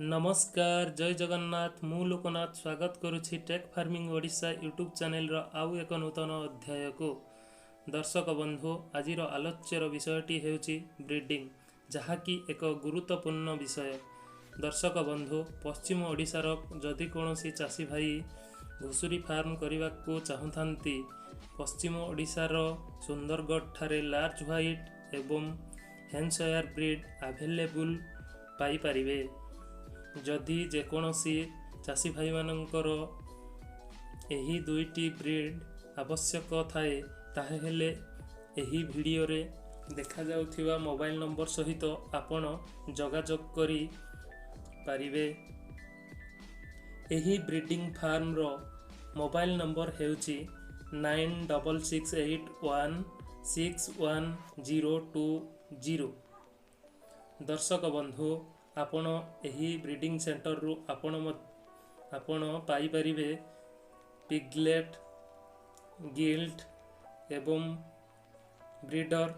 नमस्कार जय जगन्नाथ मु लोकनाथ स्वागत करुछि tech farming Odisha YouTube channel रो आउ एक नूतन अध्याय को। दर्शक बंधु आज आलोच्यर विषयटी हेउछि ब्रीडिंग, जहाँकि एक गुरुत्वपूर्ण विषय। दर्शक बंधु पश्चिम ओडिशार जदि कोनोसी चाषी भाई घुसुरी फार्म करने को चाहूँगी पश्चिम ओडिशार सुंदरगढ़ ठारे लार्ज व्हाइट एवं हेन्सयार ब्रीड अवेलेबल पाई परिबे। जदि जेकोसी चाषी भाई मानकर एही दुईटी ब्रीड आवश्यक थाए ताहेले एही वीडियो रे देखा जाउथिबा मोबाइल नंबर सहित आपण जोगाजोग करी पारिबे। एही ब्रीडिंग फार्म रो मोबाइल नंबर हेउची 9668161020। दर्शक बंधु आपण एही ब्रीडिंग सेंटर रु आपण पाई परिबे पिगलेट, गिल्ट एवं ब्रीडर।